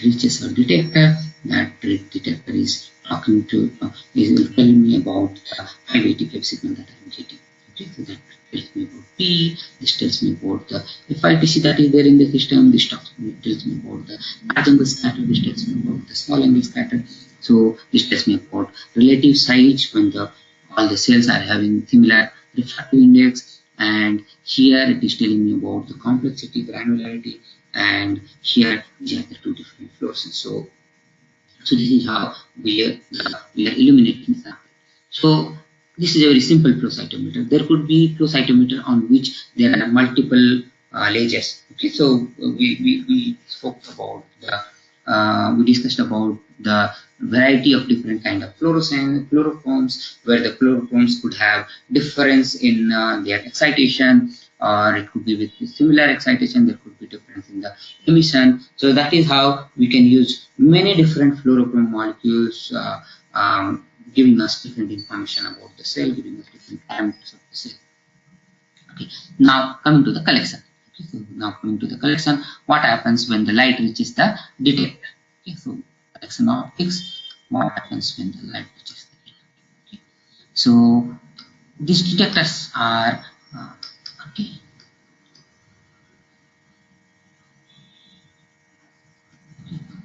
reaches a detector. That detector is talking to is telling me about the 585 signal that I'm getting. Okay, so that tells me about P, this tells me about the FITC that is there in the system, this tells me about the large angle scatter, this tells me about the small angle scatter. So this tells me about relative size when all the cells are having similar refractive index, and here it is telling me about the complexity, granularity, and here we have the two different fluorescence. So this is how we are illuminating sample. So this is a very simple flow cytometer. There could be flow cytometer on which there are multiple lasers. Okay, so we spoke about we discussed about the variety of different kind of fluorochromes, where the fluorochromes could have difference in their excitation, or it could be with similar excitation. There could be difference in the emission. So that is how we can use many different fluorochrome molecules, giving us different information about the cell, giving us different parameters of the cell. Okay. Now coming to the collection. Okay, so now coming to the collection, what happens when the light reaches the detector? Okay, so collection of optics, what happens when the light reaches the detector? Okay. So these detectors are okay.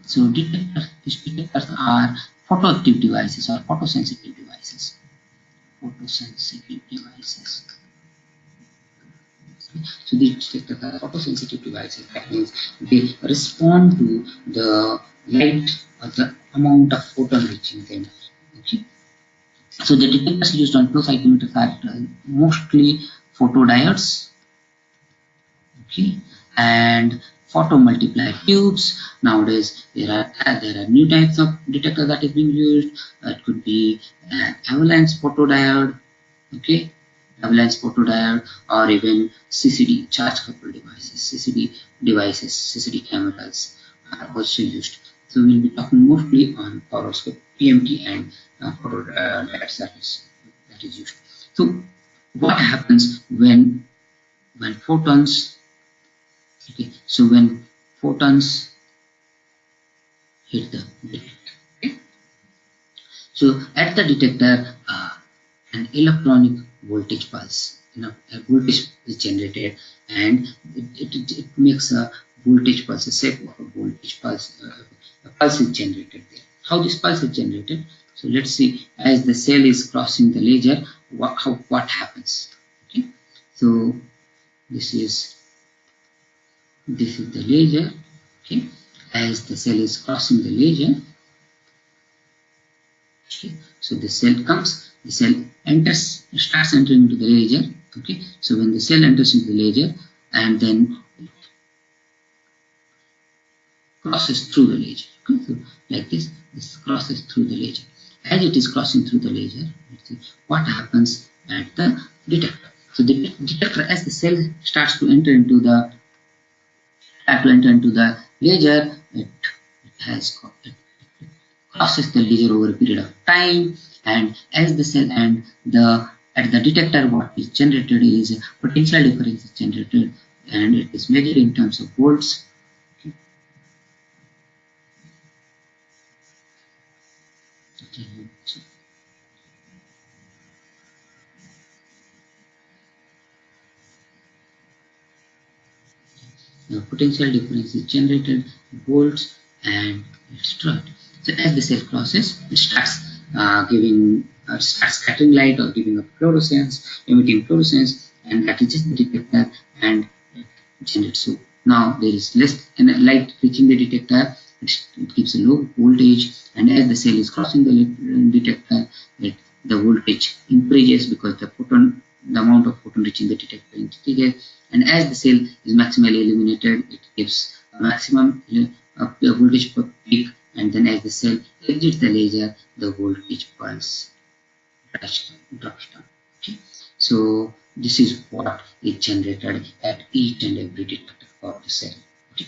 So these detectors are photoactive devices or photosensitive devices. Photosensitive devices. So these detectors are photosensitive devices. That means they respond to the light or the amount of photon reaching them. Okay. So the detectors used on flow cytometers are mostly photodiodes. Okay, and photomultiplier tubes. Nowadays there are new types of detector that is being used. It could be avalanche photodiode. Okay, avalanche photodiode, or even CCD, charge coupled devices. CCD cameras are also used. So we'll be talking mostly on perovskite, PMT, and photodiodes that is used. So what happens when photons? Okay, so when photons hit the detector, okay? So at the detector, an electronic voltage pulse, a voltage is generated, and it makes a voltage pulse, a set of a voltage pulse. A pulse is generated there. How this pulse is generated? So let's see. As the cell is crossing the laser, what happens? Okay, so this is the laser. Okay, as the cell is crossing the laser. Okay, so the cell starts entering into the laser. Okay, so when the cell enters into the laser, and then crosses through the laser. Okay, so like this crosses through the laser. As it is crossing through the laser, let's see what happens at the detector. So the detector, as the cell starts to enter into the laser, it crosses the laser over a period of time, and as the cell and at the detector, what is generated is potential difference is generated, and it is measured in terms of volts. Okay. The potential difference is generated volts, and it's tracked. So as the cell crosses, it starts starts scattering light or giving up fluorescence, emitting fluorescence, and that reaches the detector and it generates. So now there is less light reaching the detector. It gives a low voltage, and as the cell is crossing the detector, the voltage increases because the amount of photon reaching the detector increases, and as the cell is maximally illuminated, it gives a maximum voltage per peak, and then as the cell exits the laser, the voltage pulse drops down. Okay, so this is what is generated at each and every detector for the cell. Okay,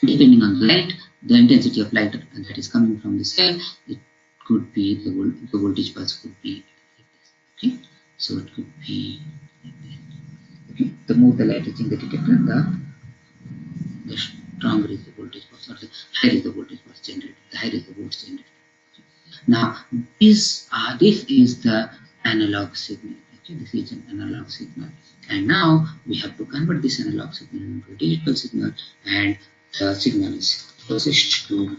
depending on the light, the intensity of light that is coming from the cell, it could be the voltage pulse could be like this. Okay, so it could be like this. Okay, the more the light reaching the detector, the stronger is the voltage pulse, or the higher is the voltage pulse generated, the higher is the voltage generated. Now, this is the analog signal. Okay, this is an analog signal, and now we have to convert this analog signal into a digital signal, and the signal is processed to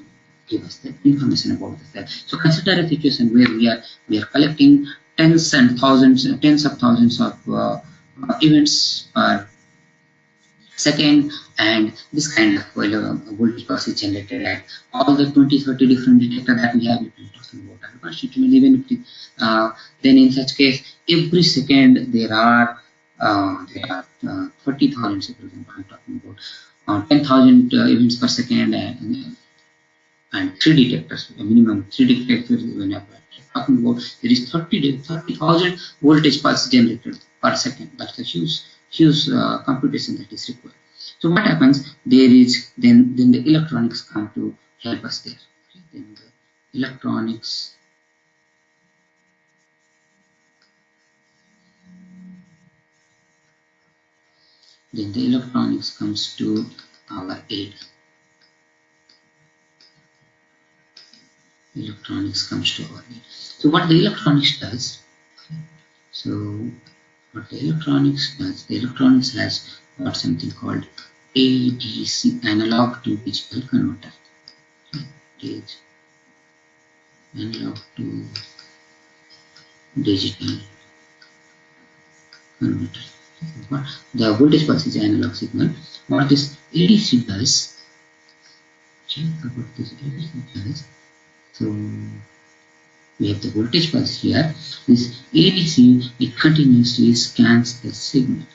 give us the information about the cell. So consider a situation where we are collecting tens of thousands of events per second, and this kind of voltage pulse is generated at all the 20-30 different detectors that we have. You can talk about advanced instrument, even if it, then in such case every second there are 30,000, for example, I'm talking about 10,000 events per second, and 3 detectors, a minimum 3 detectors. When I'm talking about, there is 30,000 voltage pulse generated per second. That's a huge computation that is required. So what happens? There is then the electronics come to help us there. Okay? Then the electronics comes to our aid. So what the electronics does? So what the electronics does? The electronics has got something called ADC, analog to digital converter. Okay. Analog to digital converter. The voltage pulse is analog signal. What this ADC does? What this ADC does? So we have the voltage pulse here. This ADC, it continuously scans the signal.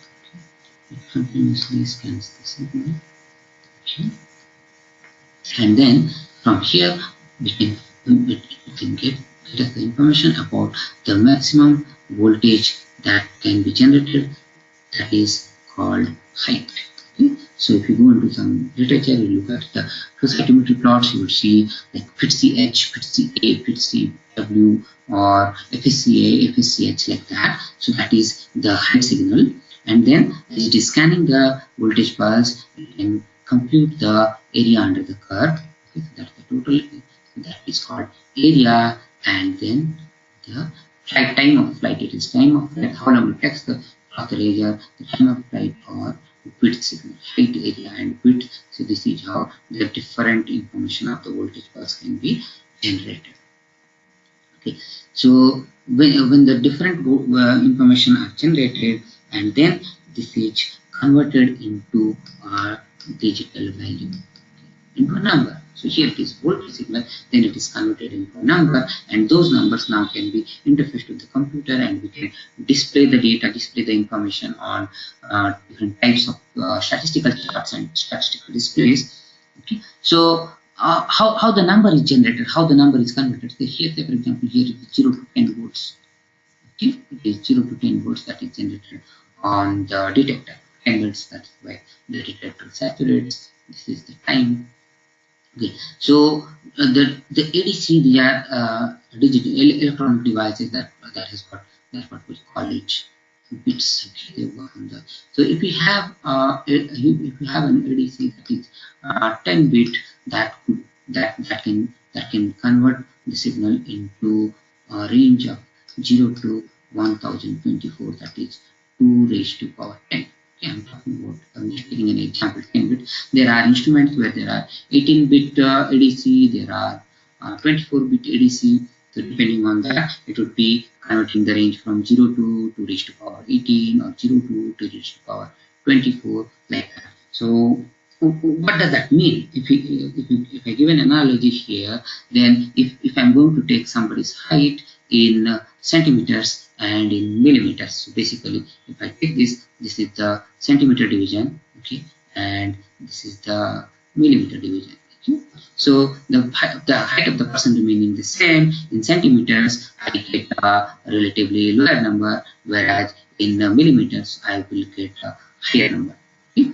It continuously scans the signal. Okay. And then from here we can get us the information about the maximum voltage that can be generated, that is called height. Okay. So if you go into some literature, you look at the cytometry plots, you will see like FITC-H, FITC-A, FITC-W, or FSCA, FSCH, like that. So that is the height signal, and then as it is scanning the voltage pulse, it can compute the area under the curve. Okay, so that's the total. That is called area, and then the time of flight. It is time of flight, how long it takes the laser, the time of flight, or width signal, height, area, and width. So this is how the different information of the voltage pulse can be generated. Okay, so when the different information are generated, and then this is converted into a digital value, into a number. So here it is voltage signal, then it is converted into a number, and those numbers now can be interfaced with the computer, and we can display the data, display the information on different types of statistical charts and statistical displays. Okay, so how the number is generated, how the number is converted. So here, say for example, here it is 0 to 10 volts. Okay, it is 0 to 10 volts that is generated on the detector. 10 volts, that's why the detector saturates. This is the time. Okay, so the ADC, they are digital electronic devices that has got, that's what we call it, bits. Okay, so if we have an ADC that is 10 bit, that can convert the signal into a range of 0 to 1024, that is 2 raised to power 10. I'm talking about, I'm just giving an example, 10 bit. There are instruments where there are 18 bit ADC, there are 24 bit ADC. So depending on that, it would be converting the range from 0 to 2 raised to power 18, or 0 to 2 raised to power 24, like that. So what does that mean? If I give an analogy here, then if I'm going to take somebody's height in centimeters and in millimeters. So basically, if I take this, this is the centimeter division, okay, and this is the millimeter division. Okay. So the height of the person remaining the same in centimeters, I get a relatively lower number, whereas in millimeters, I will get a higher number. Okay.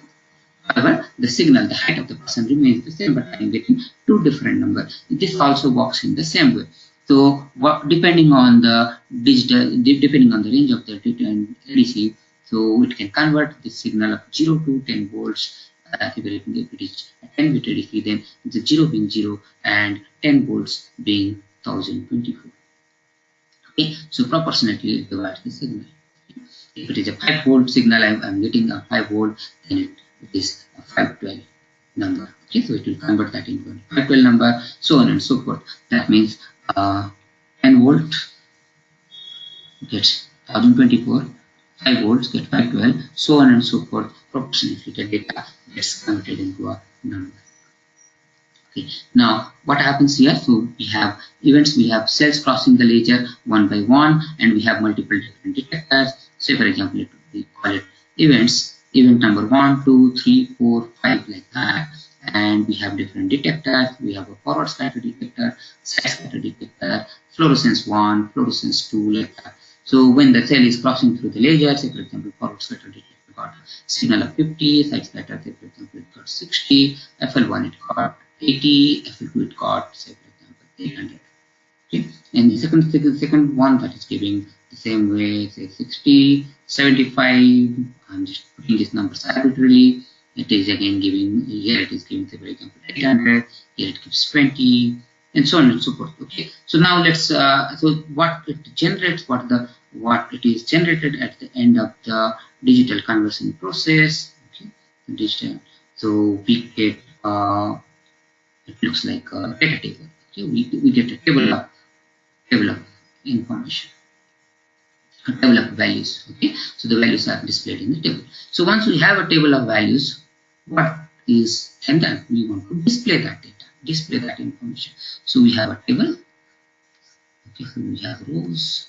However, the signal, the height of the person remains the same, but I am getting two different numbers. This also works in the same way. So, depending on the depending on the range of the ADC, so it can convert the signal of 0 to 10 volts. If it is a 10 bit ADC, then the 0 being 0 and 10 volts being 1024. Okay, so proportionately it divides the signal. If it is a 5 volt signal, I'm getting a 5 volt, then it is a 512 number. Okay, so it will convert that into a 512 number, so on and so forth. That means 10 volt gets 1024, 5 volts get 512, so on and so forth. Proportionately, the data gets converted into a number. Okay. Now, what happens here? So we have events, we have cells crossing the laser one by one, and we have multiple different detectors. So, for example, we call it events, event number 1, 2, 3, 4, 5, like that. And we have different detectors. We have a forward scatter detector, side scatter detector, fluorescence 1, fluorescence 2, like that. So when the cell is crossing through the laser, say for example, forward scatter detector got signal of 50, side scatter, say for example, it got 60, FL1 it got 80, FL2 it got, say for example, 800. Okay, and the second one that is giving the same way, say 60, 75. I'm just putting these numbers arbitrarily. It is again giving, here it is giving, say for example, 800, here it gives 20, and so on and so forth. Okay, so now let's so what it generates, what it is generated at the end of the digital conversion process. Okay, the digital. So we get it looks like a data table. Okay, we get a table of information, a table of values. Okay, so the values are displayed in the table. So once we have a table of values, what is done? We want to display that data, display that information. So we have a table. Okay, so we have rows,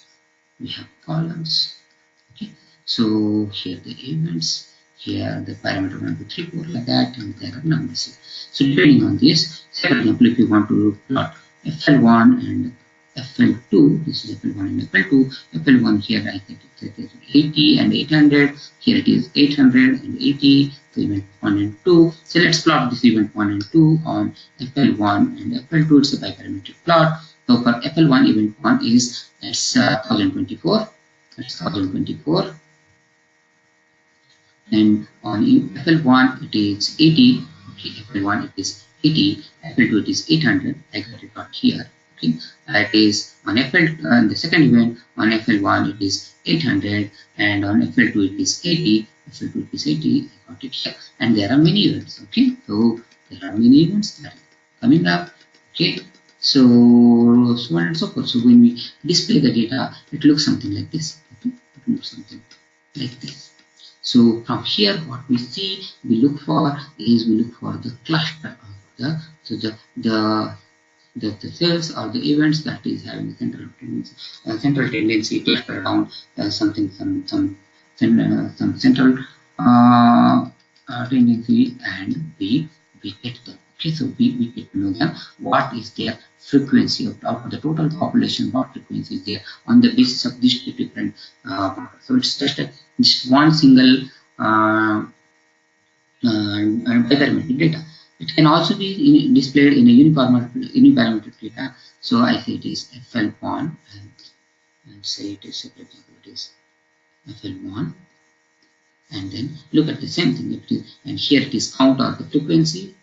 we have columns. Okay, so here the events, here the parameter 1, 2, 3, 4, like that, and there are numbers here. So depending on this, say for example, if you want to plot FL1 and FL2, this is FL1 and FL2. FL1 here I think it's 80 and 800. Here it is 800 and 80. So event 1 and 2. So let's plot this event 1 and 2 on FL1 and FL2. It's a biparametric plot. So for FL1, event 1 is 1024. That's 1024. And on FL1 it is 80. Okay, FL1 it is 80. FL2 it is 800. I got it out here. Okay, that is on the second event on FL1 it is 800, and on FL2 it is 80. FL2 it is 80. I got it here. And there are many events. Okay, so there are many events that are coming up. Okay, so on and so forth. So when we display the data, it looks something like this. Okay, it looks something like this. So from here, what we see, we look for the cluster of the, so the cells or the events that is having a central tendency cluster around something, some central tendency, and we get them. Okay, so we get to know them. What is their frequency of the total population? What frequency is there on the basis of these different? So it's just one single biparametric data. It can also be displayed in a uniparametric data. So I say it is FL1 and say it is, for example, it is FL1, and then look at the same thing. And here it is count or the frequency.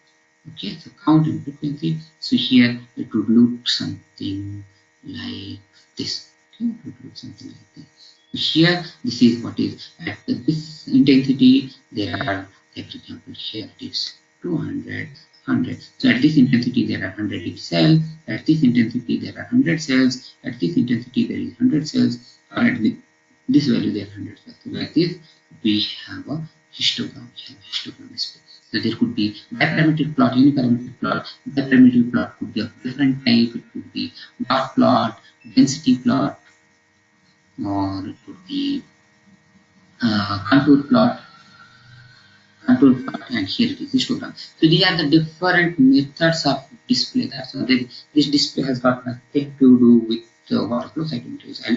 Okay, so count and frequency. So here it would look something like this. Okay, it would look something like this. Here, this is what is at this intensity. There are, for example, here it is 200, 100. So at this intensity, there are 100 each cell. At this intensity, there are 100 cells. At this intensity, there is 100 cells. Or at this value, there are 100 cells. So like this, we have a histogram. Display. So there could be biparametric plot, uniparametric plot. Biparametric plot could be of different type. It could be dot plot, density plot, or it could be contour plot, and here it is histogram. So these are the different methods of display. That so this display has got nothing to do with what flow cytometry is. I'll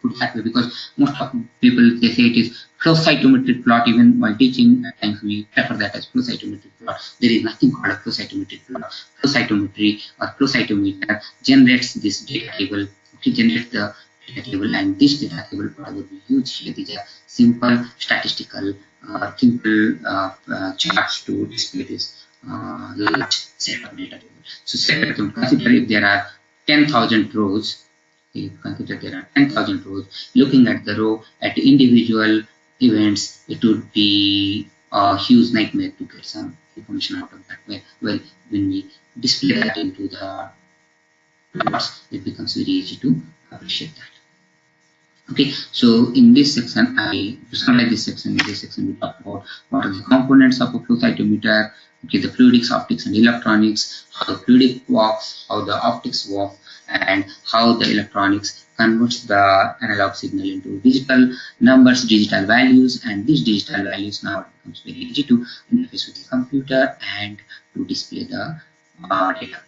put it that way, because most of people, they say it is flow cytometric plot. Even while teaching, at times we refer that as flow cytometric plot. There is nothing called a flow cytometric plot. Flow cytometry or flow cytometer generates this data table. It generates the data table, and this data table would be used here. These are simple statistical simple charts to display this large set of data table. So consider if there are 10,000 rows. If consider there are 10,000 rows, looking at the row at individual events, it would be a huge nightmare to get some information out of that. Well, when we display that into the plots, it becomes very easy to appreciate that. Okay, so in this section, to summarize this section, we talk about what are the components of a flow cytometer, okay, the fluidics, optics, and electronics, how the fluidic works, how the optics work, and how the electronics converts the analog signal into digital numbers, digital values, and these digital values now becomes very easy to interface with the computer and to display the data.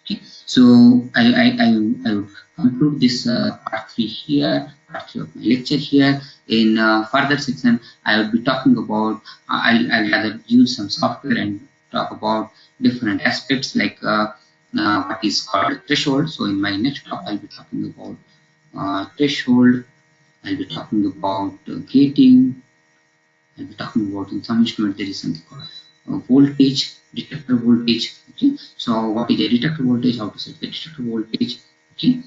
Okay, so I would conclude this part 3 here, part 3 of my lecture here. In further section, I will be talking about, I'll rather use some software and talk about different aspects like what is called threshold. So in my next talk, I'll be talking about threshold, I'll be talking about gating, I'll be talking about in some instrument there is something called voltage, detector voltage. Okay, so what is a detector voltage? How to set the detector voltage? Okay,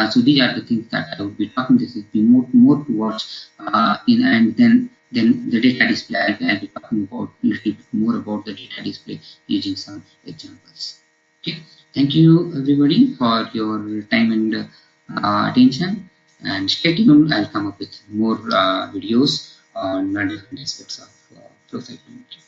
so these are the things that I would be talking. This will be more towards and then the data display. I'll be talking about a little bit more about the data display using some examples. Okay, thank you everybody for your time and attention, and stay tuned. I'll come up with more videos on different aspects of flow cytometry.